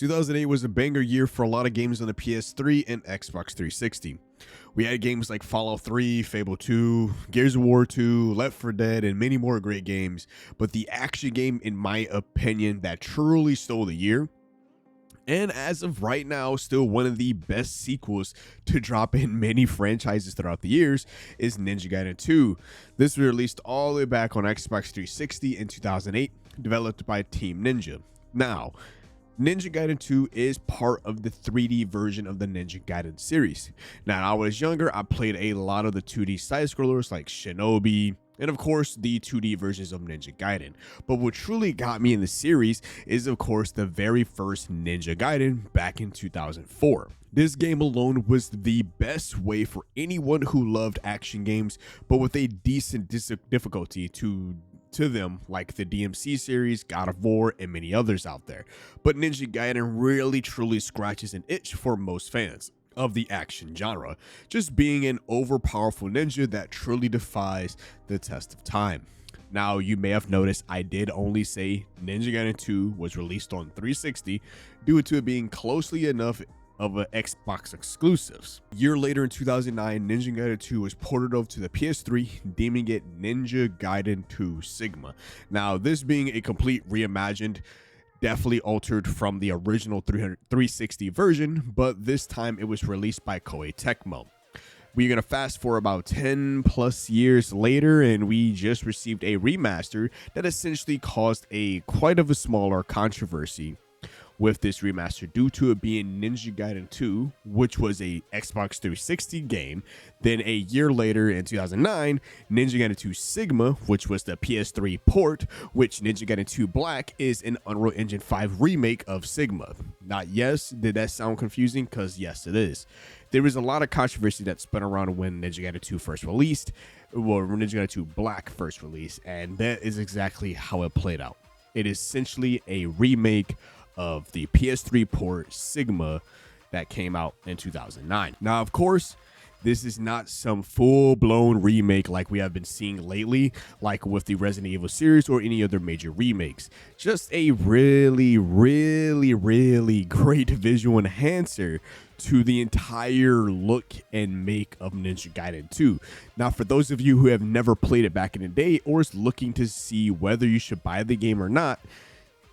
2008 was a banger year for a lot of games on the PS3 and Xbox 360. We had games like Fallout 3, Fable 2, Gears of War 2, Left 4 Dead, and many more great games, but the action game, in my opinion, that truly stole the year, and as of right now, still one of the best sequels to drop in many franchises throughout the years, is Ninja Gaiden 2. This was released all the way back on Xbox 360 in 2008, developed by Team Ninja. Now, Ninja Gaiden 2 is part of the 3D version of the Ninja Gaiden series. Now, when I was younger, I played a lot of the 2D side-scrollers like Shinobi, and of course, the 2D versions of Ninja Gaiden. But what truly got me in the series is, of course, the very first Ninja Gaiden back in 2004. This game alone was the best way for anyone who loved action games, but with a decent difficulty to them, like the DMC series, God of War, and many others out there. But Ninja Gaiden really truly scratches an itch for most fans of the action genre, just being an overpowerful ninja that truly defies the test of time. Now, you may have noticed I did only say Ninja Gaiden 2 was released on 360 due to it being closely enough of Xbox exclusives. A year later in 2009, Ninja Gaiden 2 was ported over to the PS3, deeming it Ninja Gaiden 2 Sigma. Now, this being a complete reimagined, definitely altered from the original 360 version, but this time it was released by Koei Tecmo. We're going to fast for about 10 plus years later, and we just received a remaster that essentially caused quite of a smaller controversy with this remaster due to it being Ninja Gaiden 2, which was a Xbox 360 game. Then a year later in 2009, Ninja Gaiden 2 Sigma, which was the PS3 port, which Ninja Gaiden 2 Black is an Unreal Engine 5 remake of Sigma. Not yes, did that sound confusing? Because yes, it is. There was a lot of controversy that spun around when Ninja Gaiden 2 first released, or Ninja Gaiden 2 Black first released, and that is exactly how it played out. It is essentially a remake of the PS3 port Sigma that came out in 2009. Now, of course, this is not some full-blown remake like we have been seeing lately, like with the Resident Evil series or any other major remakes. Just a really great visual enhancer to the entire look and make of Ninja Gaiden 2. Now, for those of you who have never played it back in the day or is looking to see whether you should buy the game or not,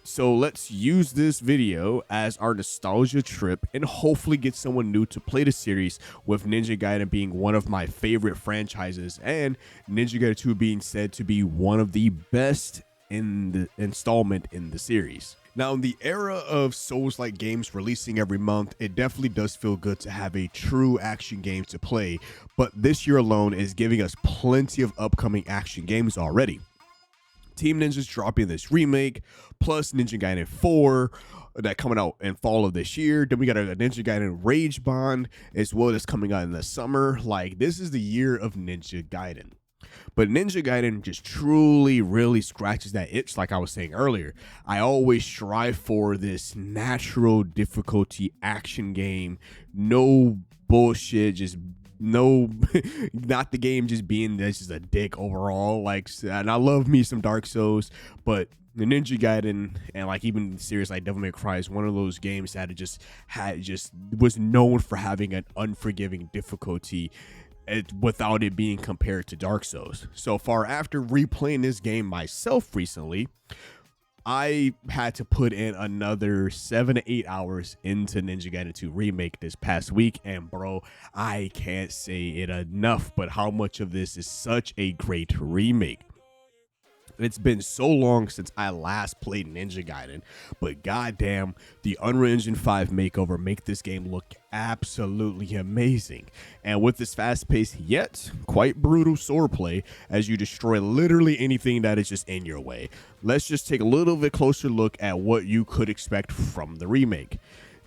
so let's use this video as our nostalgia trip and hopefully get someone new to play the series, with Ninja Gaiden being one of my favorite franchises and Ninja Gaiden 2 being said to be one of the best in the installment in the series. Now, in the era of Souls-like games releasing every month, it definitely does feel good to have a true action game to play, but this year alone is giving us plenty of upcoming action games already. Team Ninja's dropping this remake, plus Ninja Gaiden 4 that coming out in fall of this year. Then we got a Ninja Gaiden Rage Bond as well that's coming out in the summer. Like, this is the year of Ninja Gaiden. But Ninja Gaiden just truly really scratches that itch, like I was saying earlier. I always strive for this natural difficulty action game. No bullshit, just no, not the game just being this just a dick overall. Like, and I love me some Dark Souls, but the Ninja Gaiden and like even series like Devil May Cry is one of those games that was known for having an unforgiving difficulty without it being compared to Dark Souls. So far, after replaying this game myself recently, I had to put in another 7 to 8 hours into Ninja Gaiden 2 Remake this past week, and bro, I can't say it enough, but how much of this is such a great remake. It's been so long since I last played Ninja Gaiden, but goddamn, the Unreal Engine 5 makeover make this game look absolutely amazing. And with this fast-paced yet quite brutal swordplay, as you destroy literally anything that is just in your way. Let's just take a little bit closer look at what you could expect from the remake.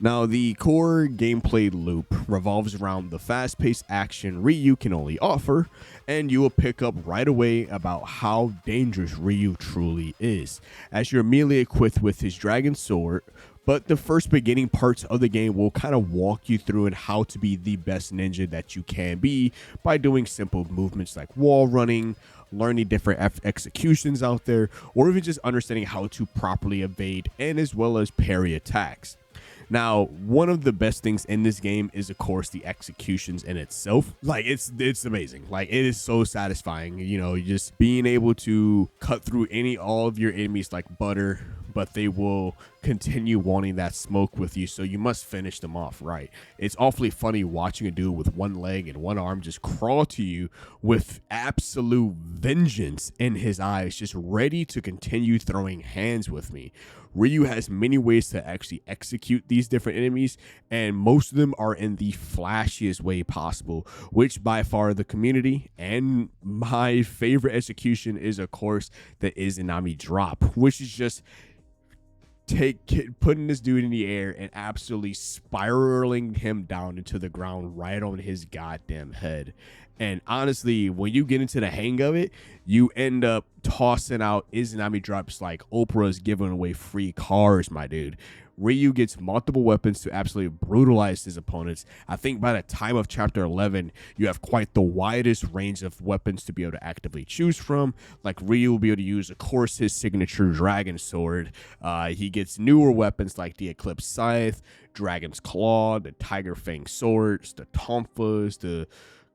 Now, the core gameplay loop revolves around the fast-paced action Ryu can only offer, and you will pick up right away about how dangerous Ryu truly is, as you're immediately equipped with his dragon sword. But the first beginning parts of the game will kind of walk you through and how to be the best ninja that you can be by doing simple movements like wall running, learning different executions out there, or even just understanding how to properly evade and as well as parry attacks. Now, one of the best things in this game is, of course, the executions in itself. Like, it's amazing. Like, it is so satisfying. You know, just being able to cut through all of your enemies like butter, but they will continue wanting that smoke with you, so you must finish them off right. It's awfully funny watching a dude with one leg and one arm just crawl to you with absolute vengeance in his eyes, just ready to continue throwing hands with me. Ryu has many ways to actually execute these different enemies, and most of them are in the flashiest way possible, which by far the community and my favorite execution is, of course, the Izanami drop, which is just putting this dude in the air and absolutely spiraling him down into the ground right on his goddamn head. And honestly, when you get into the hang of it, you end up tossing out Izanami drops like Oprah's giving away free cars, my dude. Ryu gets multiple weapons to absolutely brutalize his opponents. I think by the time of chapter 11, you have quite the widest range of weapons to be able to actively choose from. Like, Ryu will be able to use, of course, his signature dragon sword. He gets newer weapons like the Eclipse Scythe, Dragon's Claw, the Tiger Fang swords, the Tonfas, the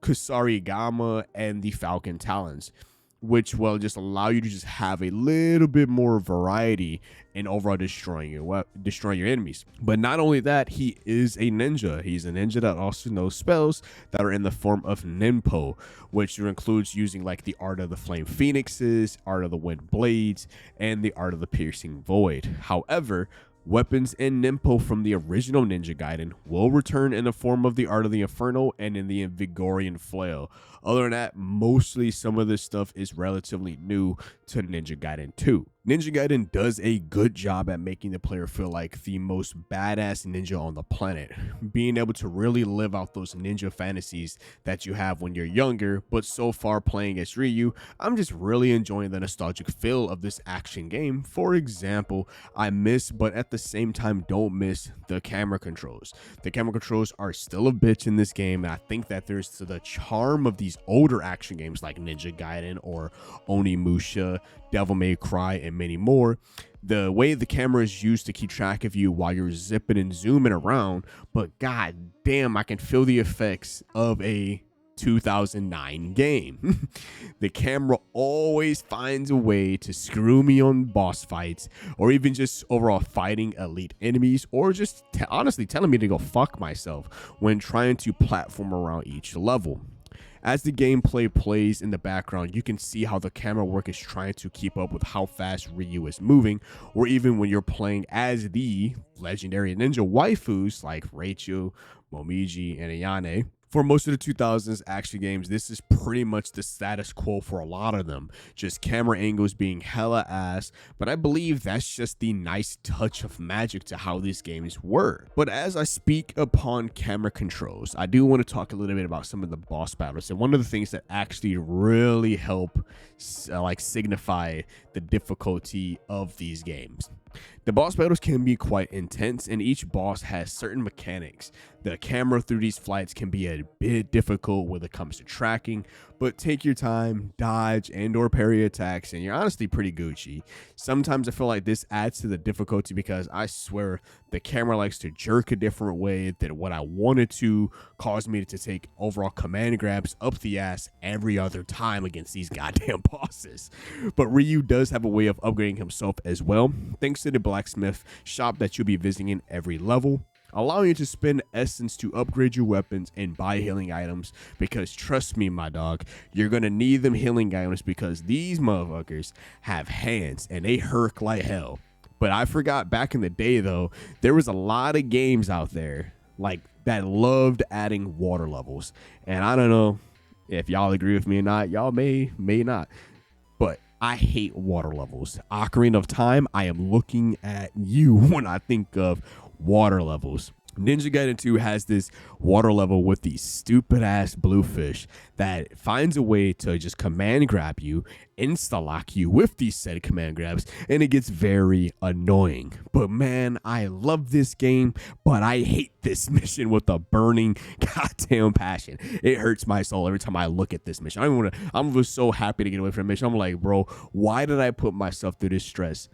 Kusarigama, and the Falcon Talons, which will just allow you to just have a little bit more variety in overall destroying your enemies. But not only that, he is a ninja. He's a ninja that also knows spells that are in the form of Ninpo, which includes using like the Art of the Flame Phoenixes, Art of the Wind Blades, and the Art of the Piercing Void. However, weapons in Ninpo from the original Ninja Gaiden will return in the form of the Art of the Inferno and in the Invigorian Flail. Other than that, mostly some of this stuff is relatively new to Ninja Gaiden 2. Ninja Gaiden does a good job at making the player feel like the most badass ninja on the planet, being able to really live out those ninja fantasies that you have when you're younger. But so far playing as Ryu, I'm just really enjoying the nostalgic feel of this action game. For example, I miss, but at the same time don't miss, the camera controls. The camera controls are still a bitch in this game, and I think that there's the charm of these older action games like Ninja Gaiden or Onimusha, Devil May Cry, and many more. The way the camera is used to keep track of you while you're zipping and zooming around, but god damn, I can feel the effects of a 2009 game. The camera always finds a way to screw me on boss fights, or even just overall fighting elite enemies, or just honestly telling me to go fuck myself when trying to platform around each level. As the gameplay plays in the background, you can see how the camera work is trying to keep up with how fast Ryu is moving, or even when you're playing as the legendary ninja waifus like Rachel, Momiji, and Ayane. For most of the 2000s action games, this is pretty much the status quo for a lot of them, just camera angles being hella ass, but I believe that's just the nice touch of magic to how these games were. But as I speak upon camera controls, I do want to talk a little bit about some of the boss battles, and one of the things that actually really help signify the difficulty of these games. The boss battles can be quite intense, and each boss has certain mechanics. The camera through these fights can be a bit difficult when it comes to tracking, but take your time, dodge and or parry attacks, and you're honestly pretty Gucci. Sometimes I feel like this adds to the difficulty because I swear the camera likes to jerk a different way than what I wanted to, cause me to take overall command grabs up the ass every other time against these goddamn bosses. But Ryu does have a way of upgrading himself as well, thanks to the blacksmith shop that you'll be visiting every level, allowing you to spend essence to upgrade your weapons and buy healing items, because trust me, my dog, you're gonna need them healing items because these motherfuckers have hands and they hurt like hell. But I forgot back in the day though, there was a lot of games out there like that loved adding water levels, and I don't know if y'all agree with me or not, y'all may not, but I hate water levels. Ocarina of Time, I am looking at you when I think of water levels. Ninja Gaiden 2 has this water level with these stupid ass bluefish that finds a way to just command grab you, insta-lock you with these said command grabs, and it gets very annoying. But man, I love this game, but I hate this mission with a burning goddamn passion. It hurts my soul every time I look at this mission. I'm just so happy to get away from the mission. I'm like, bro, why did I put myself through this stress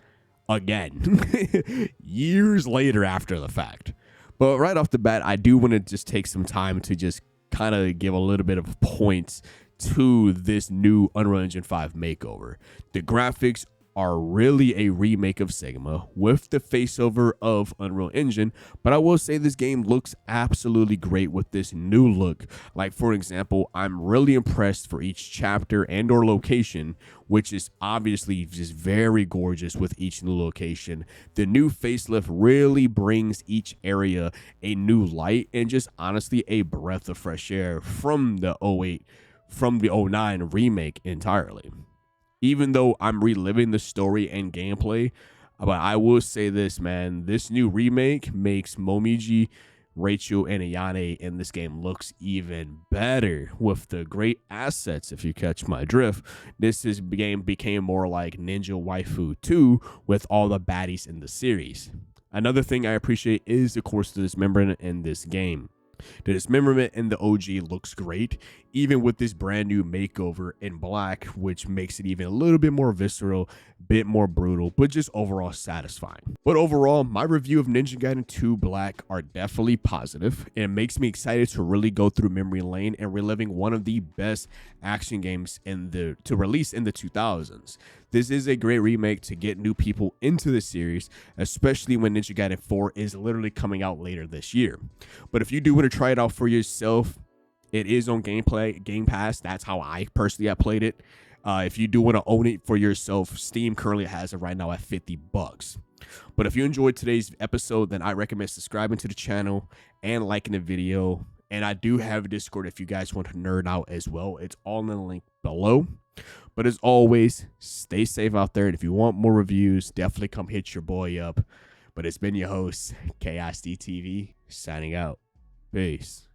again? Years later after the fact. But right off the bat, I do want to just take some time to just kind of give a little bit of points to this new Unreal Engine 5 makeover. The graphics are really a remake of Sigma with the faceover of Unreal Engine, but I will say this game looks absolutely great with this new look. Like, for example, I'm really impressed for each chapter and or location, which is obviously just very gorgeous with each new location. The new facelift really brings each area a new light and just honestly a breath of fresh air from the 09 remake entirely. Even though I'm reliving the story and gameplay, but I will say this, man, this new remake makes Momiji, Rachel, and Ayane in this game looks even better with the great assets, if you catch my drift. Game became more like Ninja Waifu 2 with all the baddies in the series. Another thing I appreciate is, of course, the dismemberment in this game. The dismemberment in the OG looks great, even with this brand new makeover in black, which makes it even a little bit more visceral, bit more brutal, but just overall satisfying. But overall, my review of Ninja Gaiden 2 Black are definitely positive, and it makes me excited to really go through memory lane and reliving one of the best action games to release in the 2000s. This is a great remake to get new people into the series, especially when Ninja Gaiden 4 is literally coming out later this year. But if you do want to try it out for yourself, it is on Game Pass. That's how I personally have played it. If you do want to own it for yourself, Steam currently has it right now at $50. But if you enjoyed today's episode, then I recommend subscribing to the channel and liking the video. And I do have a Discord if you guys want to nerd out as well. It's all in the link below. But as always, stay safe out there. And if you want more reviews, definitely come hit your boy up. But it's been your host, KSD TV, signing out. Peace.